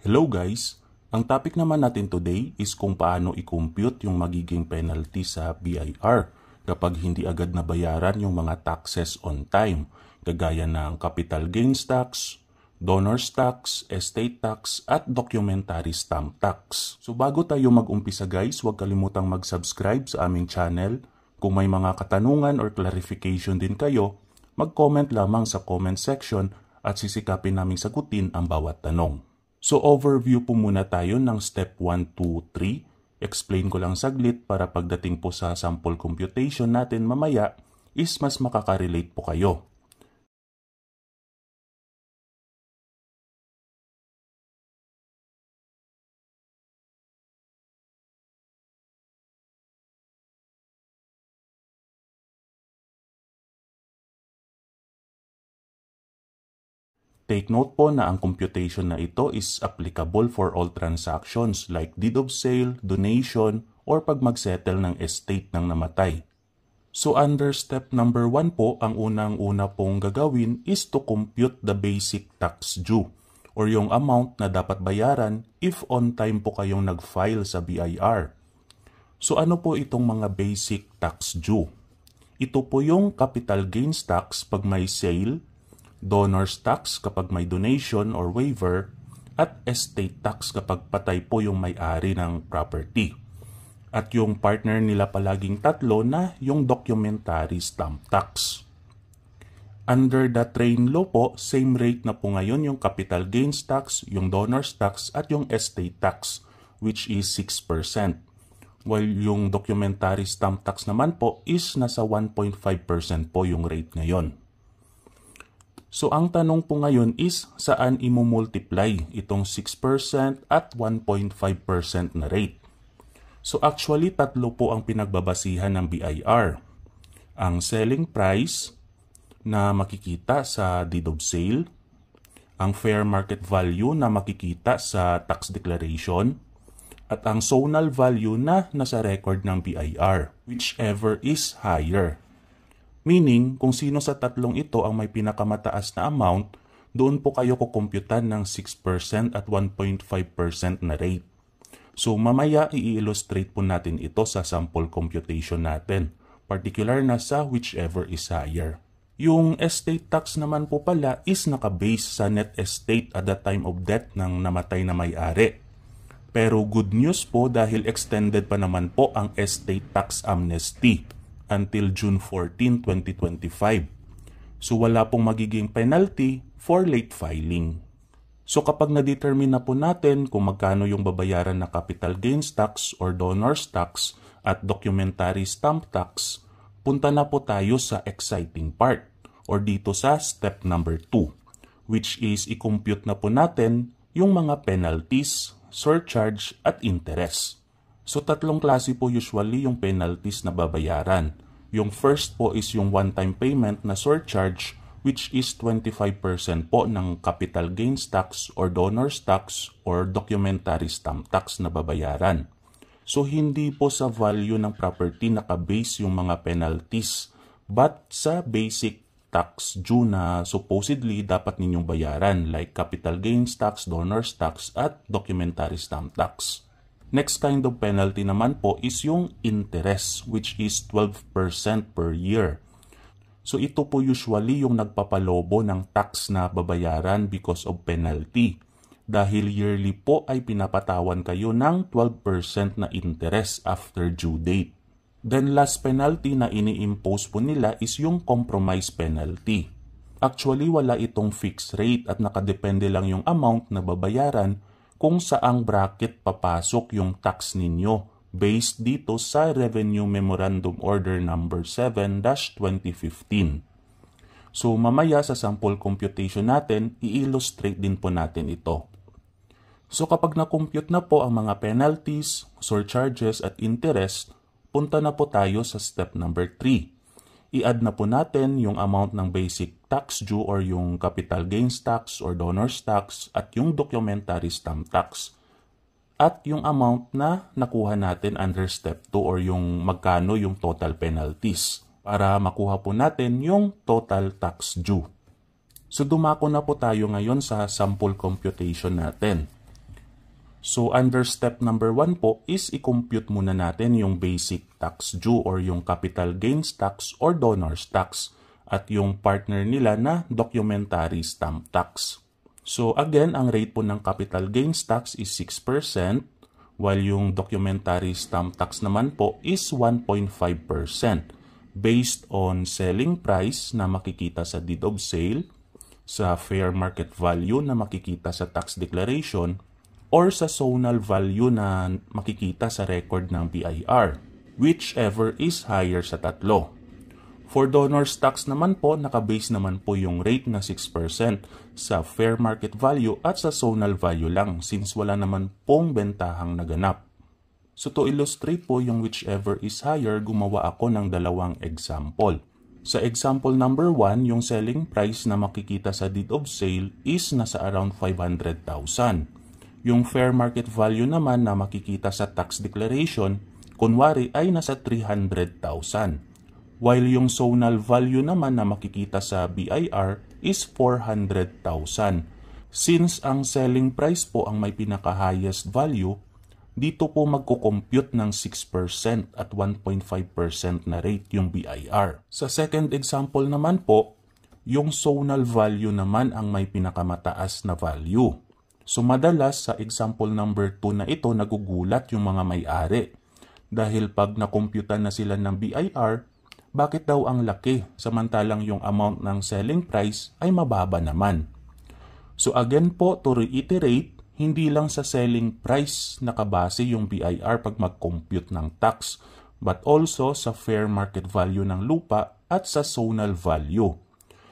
Hello guys! Ang topic naman natin today is kung paano i-compute yung magiging penalty sa BIR kapag hindi agad nabayaran yung mga taxes on time, kagaya ng capital gains tax, donor's tax, estate tax, at documentary stamp tax. So bago tayo mag-umpisa guys, huwag kalimutang mag-subscribe sa aming channel. Kung may mga katanungan or clarification din kayo, mag-comment lamang sa comment section at sisikapin naming sagutin ang bawat tanong. So overview po muna tayo ng step 1, 2, 3. Explain ko lang saglit para pagdating po sa sample computation natin mamaya is mas makaka-relate po kayo. Take note po na ang computation na ito is applicable for all transactions like deed of sale, donation, or pag mag-settle ng estate ng namatay. So under step number 1 po, ang unang-una pong gagawin is to compute the basic tax due or yung amount na dapat bayaran if on time po kayong nag-file sa BIR. So ano po itong mga basic tax due? Ito po yung capital gains tax pag may sale, donor's tax kapag may donation or waiver, at estate tax kapag patay po yung may-ari ng property. At yung partner nila palaging tatlo na yung documentary stamp tax. Under the train law po, same rate na po ngayon yung capital gains tax, yung donor's tax, at yung estate tax, which is 6%. While yung documentary stamp tax naman po is nasa 1.5% po yung rate ngayon. So ang tanong po ngayon is saan imumultiply itong 6% at 1.5% na rate. So actually tatlo po ang pinagbabasihan ng BIR. Ang selling price na makikita sa deed of sale, ang fair market value na makikita sa tax declaration, at ang zonal value na nasa record ng BIR, whichever is higher. Meaning, kung sino sa tatlong ito ang may pinakamataas na amount, doon po kayo kukumputan ng 6% at 1.5% na rate. So, mamaya i-illustrate po natin ito sa sample computation natin, particular na sa whichever is higher. Yung estate tax naman po pala is nakabase sa net estate at the time of death ng namatay na may-ari. Pero good news po dahil extended pa naman po ang estate tax amnesty until June 14, 2025. So wala pong magiging penalty for late filing. So kapag na-determine na po natin kung magkano yung babayaran na capital gains tax or donor's tax at documentary stamp tax, punta na po tayo sa exciting part or dito sa step number 2, which is i-compute na po natin yung mga penalties, surcharge at interest. So tatlong klase po usually yung penalties na babayaran. Yung first po is yung one-time payment na surcharge, which is 25% po ng capital gains tax or donor's tax or documentary stamp tax na babayaran. So hindi po sa value ng property nakabase yung mga penalties, but sa basic tax due na supposedly dapat ninyong bayaran like capital gains tax, donor's tax at documentary stamp tax. Next kind of penalty naman po is yung interest, which is 12% per year. So ito po usually yung nagpapalobo ng tax na babayaran because of penalty. Dahil yearly po ay pinapatawan kayo ng 12% na interest after due date. Then last penalty na ini-impose po nila is yung compromise penalty. Actually wala itong fixed rate at nakadepende lang yung amount na babayaran kung saang bracket papasok yung tax ninyo based dito sa Revenue Memorandum Order Number 7-2015. So mamaya sa sample computation natin, i-illustrate din po natin ito. So kapag na-compute na po ang mga penalties, surcharges at interest, punta na po tayo sa step number 3. I-add na po natin yung amount ng basic tax due or yung capital gains tax or donor's tax at yung documentary stamp tax at yung amount na nakuha natin under step 2 or yung magkano yung total penalties para makuha po natin yung total tax due. So dumako na po tayo ngayon sa sample computation natin. So under step number 1 po is i-compute muna natin yung basic tax due or yung capital gains tax or donor's tax at yung partner nila na documentary stamp tax. So again, ang rate po ng capital gains tax is 6% while yung documentary stamp tax naman po is 1.5% based on selling price na makikita sa deed of sale, sa fair market value na makikita sa tax declaration, or sa zonal value na makikita sa record ng BIR, whichever is higher sa tatlo. For donor's tax naman po, nakabase naman po yung rate na 6% sa fair market value at sa zonal value lang since wala naman pong bentahang naganap. So to illustrate po yung whichever is higher, gumawa ako ng dalawang example. Sa example number 1, yung selling price na makikita sa deed of sale is nasa around 500,000. Yung fair market value naman na makikita sa tax declaration, kunwari ay nasa 300,000. While yung zonal value naman na makikita sa BIR is 400,000. Since ang selling price po ang may pinaka-highest value, dito po magko-compute ng 6% at 1.5% na rate yung BIR. Sa second example naman po, yung zonal value naman ang may pinakamataas na value. So madalas sa example number 2 na ito nagugulat yung mga may-ari. Dahil pag nakomputan na sila ng BIR, bakit daw ang laki samantalang yung amount ng selling price ay mababa naman? So again po, to reiterate, hindi lang sa selling price nakabase yung BIR pag mag-compute ng tax, but also sa fair market value ng lupa at sa zonal value.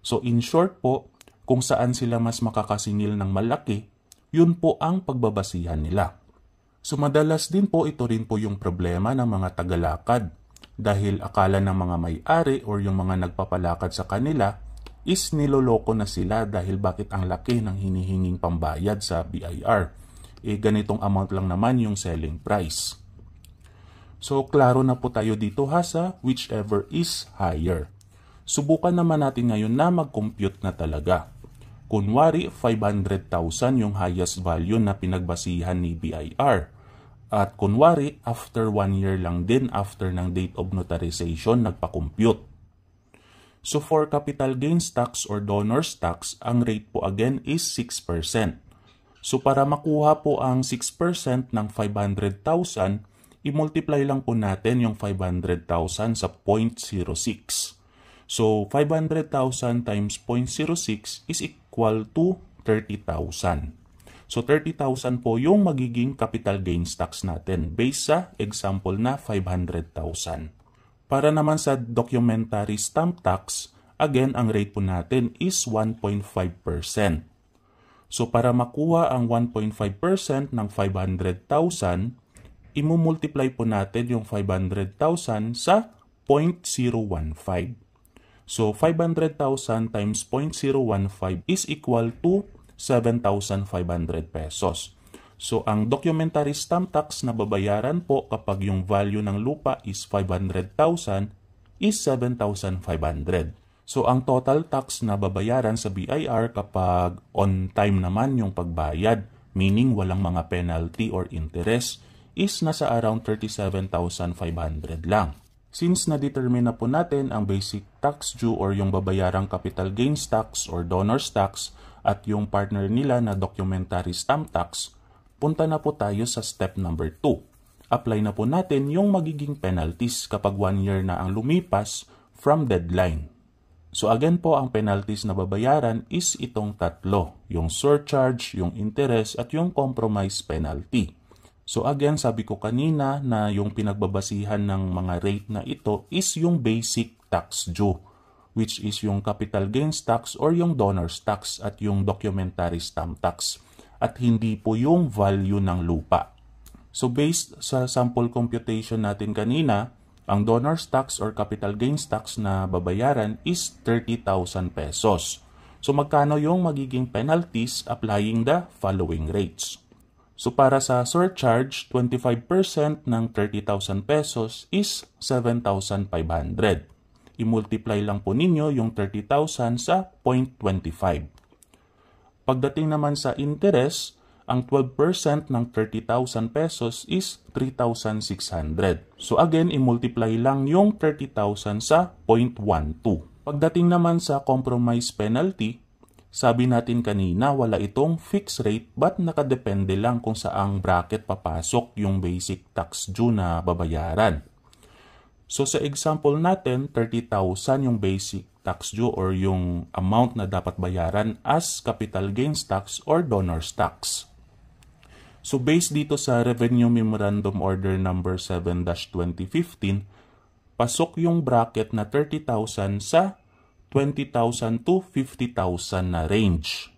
So in short po, kung saan sila mas makakasingil ng malaki, yun po ang pagbabasihan nila. So madalas din po ito rin po yung problema ng mga tagalakad dahil akala ng mga may-ari or yung mga nagpapalakad sa kanila is niloloko na sila dahil bakit ang laki ng hinihinging pambayad sa BIR. Ganitong amount lang naman yung selling price. So klaro na po tayo dito ha sa whichever is higher. Subukan naman natin ngayon na mag-compute na talaga. Kunwari, 500,000 yung highest value na pinagbasihan ni BIR. At kunwari, after 1 year lang din after ng date of notarization, nagpa-compute. So for capital gains tax or donor's tax, ang rate po again is 6%. So para makuha po ang 6% ng 500,000, i-multiply lang po natin yung 500,000 sa 0.06. So 500,000 times 0.06 is equal to 30,000. So 30,000 po yung magiging capital gains tax natin based sa example na 500,000. Para naman sa documentary stamp tax, again ang rate po natin is 1.5%. So para makuha ang 1.5% ng 500,000, imumultiply po natin yung 500,000 sa 0.015. So 500,000 times 0.015 is equal to 7,500 pesos. So ang documentary stamp tax na babayaran po kapag yung value ng lupa is 500,000 is 7,500. So ang total tax na babayaran sa BIR kapag on time naman yung pagbayad, meaning walang mga penalty or interest, is nasa around 37,500 lang. Since na-determine na po natin ang basic tax due or yung babayarang capital gains tax or donor's tax at yung partner nila na documentary stamp tax, punta na po tayo sa step number 2. Apply na po natin yung magiging penalties kapag 1 year na ang lumipas from deadline. So again po, ang penalties na babayaran is itong tatlo, yung surcharge, yung interest at yung compromise penalty. So again, sabi ko kanina na yung pinagbabasihan ng mga rate na ito is yung basic tax due, which is yung capital gains tax or yung donor's tax at yung documentary stamp tax, at hindi po yung value ng lupa. So based sa sample computation natin kanina, ang donor's tax or capital gains tax na babayaran is 30,000 pesos. So magkano yung magiging penalties applying the following rates? So para sa surcharge, 25% ng 30,000 pesos is 7,500. I-multiply lang po ninyo yung 30,000 sa 0.25. Pagdating naman sa interest, Ang 12% ng 30,000 pesos is 3,600. So again, i-multiply lang yung 30,000 sa 0.12. Pagdating naman sa compromise penalty, sabi natin kanina wala itong fixed rate but nakadepende lang kung saang bracket papasok yung basic tax due na babayaran. So sa example natin, 30,000 yung basic tax due or yung amount na dapat bayaran as capital gains tax or donor's tax. So based dito sa Revenue Memorandum Order number 7-2015, pasok yung bracket na 30,000 sa 20,000 to 50,000 na range.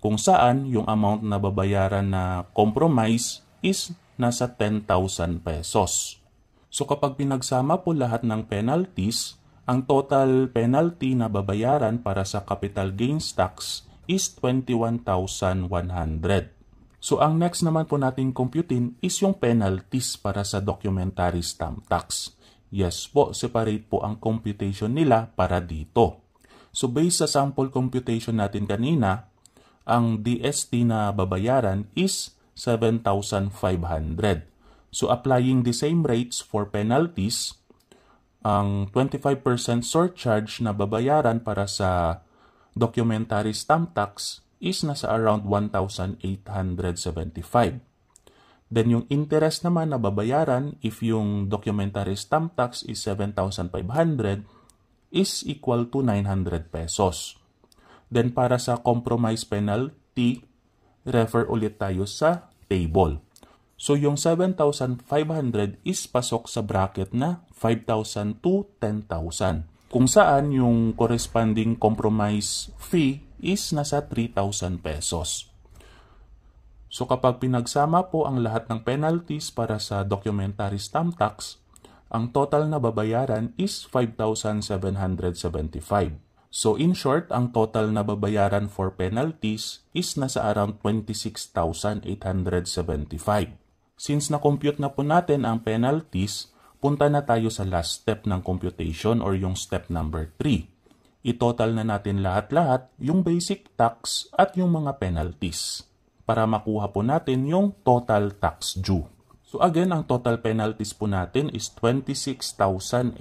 Kung saan yung amount na babayaran na compromise is nasa 10,000 pesos. So kapag pinagsama po lahat ng penalties, ang total penalty na babayaran para sa capital gains tax is 21,100. So ang next naman po natin computin is yung penalties para sa documentary stamp tax. Yes po, separate po ang computation nila para dito. So based sa sample computation natin kanina, ang DST na babayaran is 7,500. So applying the same rates for penalties, ang 25% surcharge na babayaran para sa documentary stamp tax is nasa around 1,875. Then yung interest naman na babayaran if yung documentary stamp tax is 7,500 is equal to 900 pesos. Then para sa compromise penalty, refer ulit tayo sa table. So yung 7,500 is pasok sa bracket na 5,000 to 10,000. Kung saan yung corresponding compromise fee is nasa 3,000 pesos. So kapag pinagsama po ang lahat ng penalties para sa documentary stamp tax, ang total na babayaran is 5,775. So in short, ang total na babayaran for penalties is nasa around 26,875. Since na-compute na po natin ang penalties, punta na tayo sa last step ng computation or yung step number 3. I-total na natin lahat-lahat yung basic tax at yung mga penalties para makuha po natin yung total tax due. So again, ang total penalties po natin is 26,875.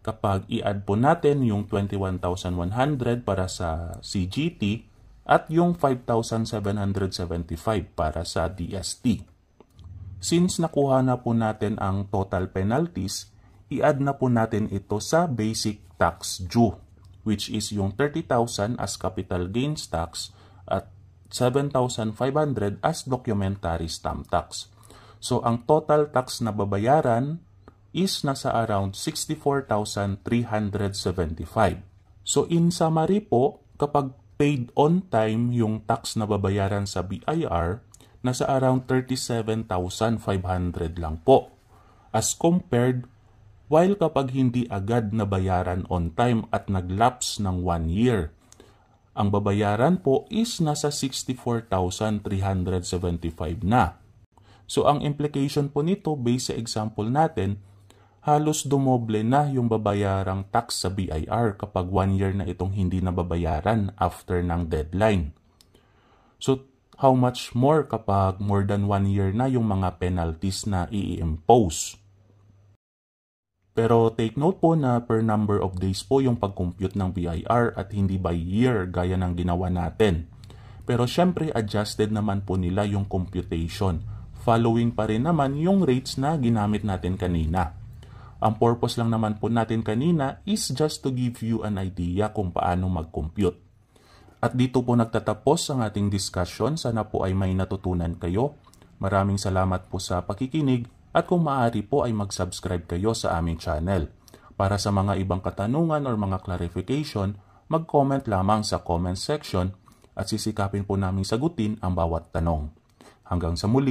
Kapag i-add po natin yung 21,100 para sa CGT at yung 5,775 para sa DST. Since nakuha na po natin ang total penalties, i-add na po natin ito sa basic tax due, which is yung 30,000 as capital gains tax at 7,500 as documentary stamp tax. So, ang total tax na babayaran is nasa around 64,375. So, in summary po, kapag paid on time yung tax na babayaran sa BIR, nasa around 37,500 lang po. As compared, while kapag hindi agad nabayaran on time at nag-lapse ng 1 year, ang babayaran po is nasa 64,375 na. So ang implication po nito based sa example natin, halos dumoble na yung babayarang tax sa BIR kapag 1 year na itong hindi nababayaran after ng deadline. So how much more kapag more than 1 year na yung mga penalties na i-impose? Pero take note po na per number of days po yung pag-compute ng BIR at hindi by year gaya ng ginawa natin. Pero syempre adjusted naman po nila yung computation. Following pa rin naman yung rates na ginamit natin kanina. Ang purpose lang naman po natin kanina is just to give you an idea kung paano mag-compute. At dito po nagtatapos ang ating discussion. Sana po ay may natutunan kayo. Maraming salamat po sa pakikinig. At kung maaari po ay mag-subscribe kayo sa aming channel. Para sa mga ibang katanungan or mga clarification, mag-comment lamang sa comment section at sisikapin po namin sagutin ang bawat tanong. Hanggang sa muli.